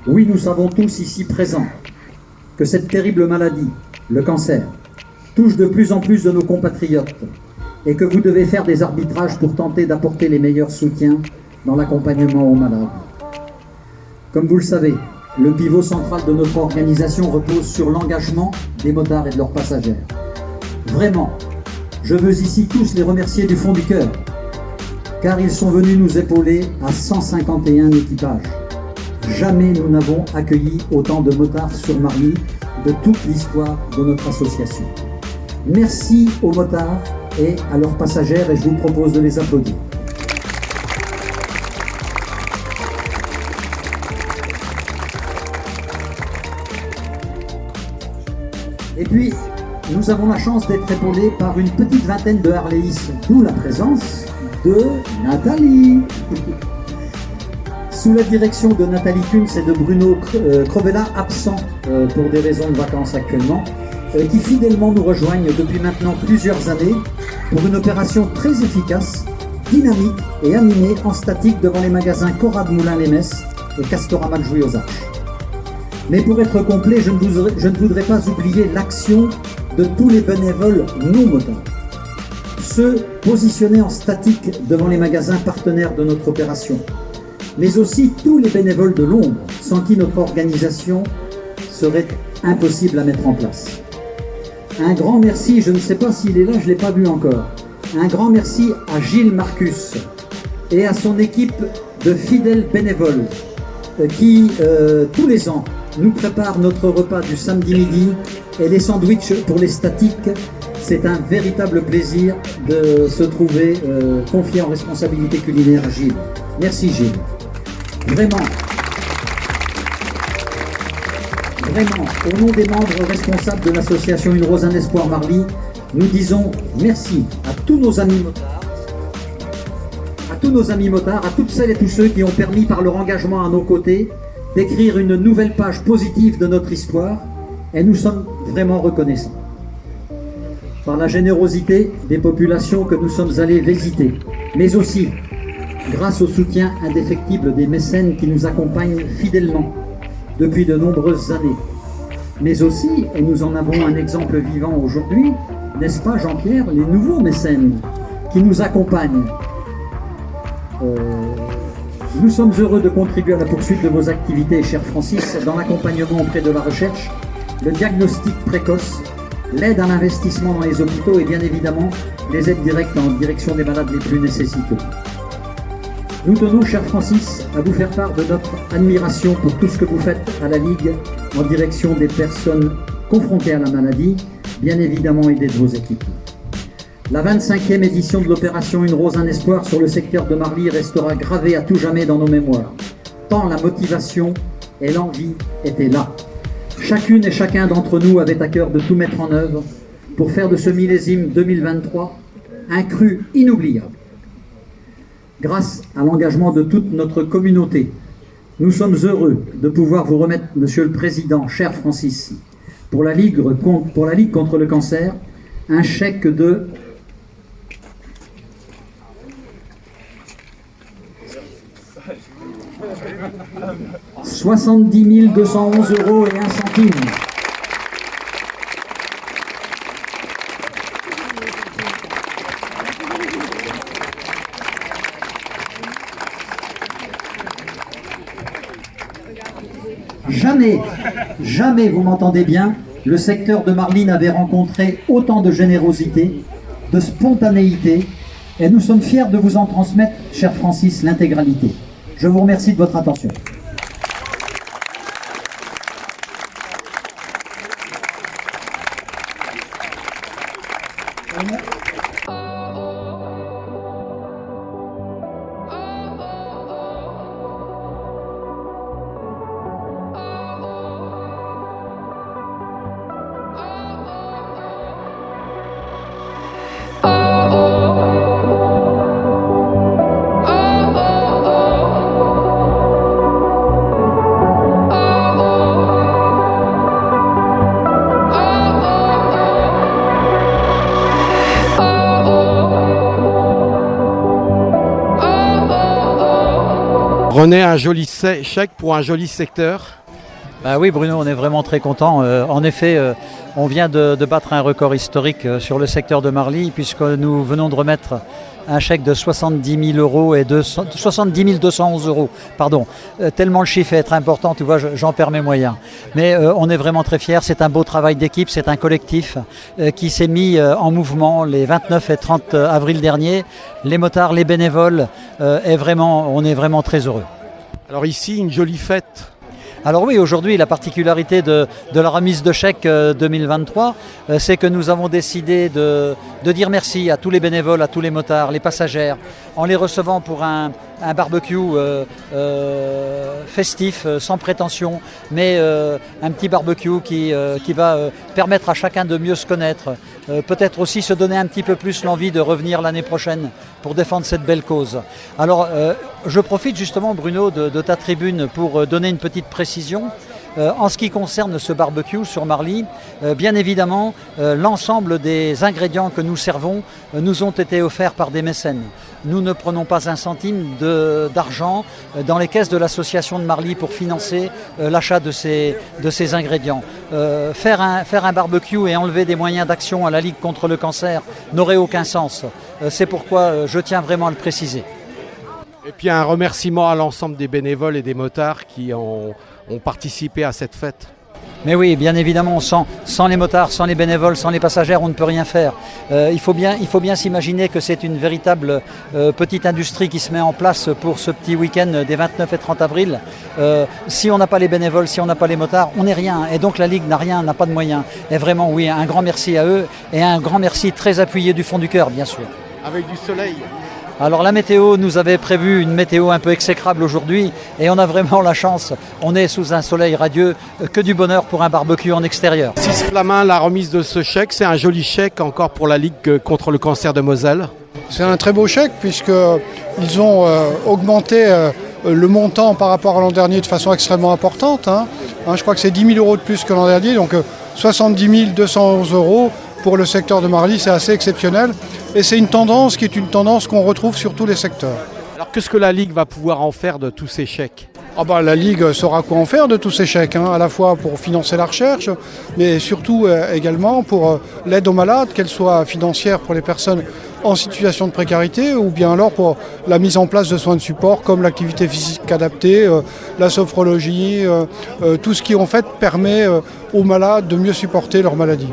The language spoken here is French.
Oui, nous savons tous ici présents que cette terrible maladie, le cancer, touche de plus en plus de nos compatriotes et que vous devez faire des arbitrages pour tenter d'apporter les meilleurs soutiens dans l'accompagnement aux malades. Comme vous le savez, le pivot central de notre organisation repose sur l'engagement des motards et de leurs passagers. Vraiment, je veux ici tous les remercier du fond du cœur, car ils sont venus nous épauler à 151 équipages. Jamais nous n'avons accueilli autant de motards sur Marly de toute l'histoire de notre association. Merci aux motards et à leurs passagers et je vous propose de les applaudir. Et puis, nous avons la chance d'être épaulés par une petite vingtaine de Harleys, d'où la présence de Nathalie. Sous la direction de Nathalie Kunz et de Bruno Crevella, absents pour des raisons de vacances actuellement, qui fidèlement nous rejoignent depuis maintenant plusieurs années pour une opération très efficace, dynamique et animée en statique devant les magasins Cora de Moulins-les-Messes et Castorama de Jouy aux Arches. Mais pour être complet, je ne voudrais pas oublier l'action de tous les bénévoles non motards. Ceux positionnés en statique devant les magasins partenaires de notre opération, mais aussi tous les bénévoles de l'ombre, sans qui notre organisation serait impossible à mettre en place. Un grand merci, je ne sais pas s'il est là, je ne l'ai pas vu encore, un grand merci à Gilles Marcus et à son équipe de fidèles bénévoles qui, tous les ans, nous préparent notre repas du samedi midi et les sandwichs pour les statiques. C'est un véritable plaisir de se trouver confié en responsabilité culinaire à Gilles. Merci Gilles. Vraiment, au nom des membres responsables de l'association Une Rose, un Espoir Marly, nous disons merci à tous nos amis motards, à toutes celles et tous ceux qui ont permis par leur engagement à nos côtés d'écrire une nouvelle page positive de notre histoire, et nous sommes vraiment reconnaissants. Par la générosité des populations que nous sommes allés visiter, mais aussi grâce au soutien indéfectible des mécènes qui nous accompagnent fidèlement depuis de nombreuses années. Mais aussi, et nous en avons un exemple vivant aujourd'hui, n'est-ce pas Jean-Pierre, les nouveaux mécènes qui nous accompagnent. Nous sommes heureux de contribuer à la poursuite de vos activités, cher Francis, dans l'accompagnement auprès de la recherche, le diagnostic précoce, l'aide à l'investissement dans les hôpitaux et bien évidemment les aides directes en direction des malades les plus nécessiteux. Nous tenons, cher Francis, à vous faire part de notre admiration pour tout ce que vous faites à la Ligue en direction des personnes confrontées à la maladie, bien évidemment aidées de vos équipes. La 25e édition de l'opération Une Rose, un Espoir sur le secteur de Marly restera gravée à tout jamais dans nos mémoires, tant la motivation et l'envie étaient là. Chacune et chacun d'entre nous avait à cœur de tout mettre en œuvre pour faire de ce millésime 2023 un cru inoubliable. Grâce à l'engagement de toute notre communauté, nous sommes heureux de pouvoir vous remettre, Monsieur le Président, cher Francis, pour la Ligue contre le cancer, un chèque de 70 211 € et 1 centime. Jamais, vous m'entendez bien, le secteur de Marly n'avait rencontré autant de générosité, de spontanéité, et nous sommes fiers de vous en transmettre, cher Francis, l'intégralité. Je vous remercie de votre attention. René, un joli chèque pour un joli secteur. Bah oui Bruno, on est vraiment très content. En effet, on vient de battre un record historique sur le secteur de Marly, puisque nous venons de remettre un chèque de 70 000 euros et 70 211 euros. Pardon, tellement le chiffre est important, tu vois, j'en perds mes moyens. Mais on est vraiment très fiers, c'est un beau travail d'équipe, c'est un collectif qui s'est mis en mouvement les 29 et 30 avril dernier. Les motards, les bénévoles, on est vraiment très heureux. Alors ici, une jolie fête. Alors oui, aujourd'hui, la particularité de la remise de chèques 2023, c'est que nous avons décidé de dire merci à tous les bénévoles, à tous les motards, les passagères, en les recevant pour un barbecue festif, sans prétention, mais un petit barbecue qui va permettre à chacun de mieux se connaître, peut-être aussi se donner un petit peu plus l'envie de revenir l'année prochaine pour défendre cette belle cause. Alors, je profite justement, Bruno, de ta tribune pour donner une petite précision. En ce qui concerne ce barbecue sur Marly, bien évidemment, l'ensemble des ingrédients que nous servons nous ont été offerts par des mécènes. Nous ne prenons pas un centime d'argent dans les caisses de l'association de Marly pour financer l'achat de ces ingrédients. Faire un barbecue et enlever des moyens d'action à la Ligue contre le cancer n'aurait aucun sens. C'est pourquoi je tiens vraiment à le préciser. Et puis un remerciement à l'ensemble des bénévoles et des motards qui ont participé à cette fête. Mais oui, bien évidemment, sans les motards, sans les bénévoles, sans les passagères, on ne peut rien faire. Il faut bien s'imaginer que c'est une véritable petite industrie qui se met en place pour ce petit week-end des 29 et 30 avril. Si on n'a pas les bénévoles, si on n'a pas les motards, on n'est rien. Et donc la Ligue n'a rien, n'a pas de moyens. Et vraiment, oui, un grand merci à eux et un grand merci très appuyé du fond du cœur, bien sûr. Avec du soleil. Alors la météo nous avait prévu une météo un peu exécrable aujourd'hui et on a vraiment la chance, on est sous un soleil radieux, que du bonheur pour un barbecue en extérieur. 6 Flamin, la remise de ce chèque, c'est un joli chèque encore pour la Ligue contre le cancer de Moselle. C'est un très beau chèque puisqu'ils ont augmenté le montant par rapport à l'an dernier de façon extrêmement importante. Je crois que c'est 10 000 euros de plus que l'an dernier, donc 70 211 euros. Pour le secteur de Marly, c'est assez exceptionnel et c'est une tendance qui est une tendance qu'on retrouve sur tous les secteurs. Alors qu'est-ce que la Ligue va pouvoir en faire de tous ces chèques ? La Ligue saura quoi en faire de tous ces chèques, à la fois pour financer la recherche, mais surtout également pour l'aide aux malades, qu'elle soit financière pour les personnes en situation de précarité ou bien alors pour la mise en place de soins de support comme l'activité physique adaptée, la sophrologie, tout ce qui en fait permet aux malades de mieux supporter leur maladie.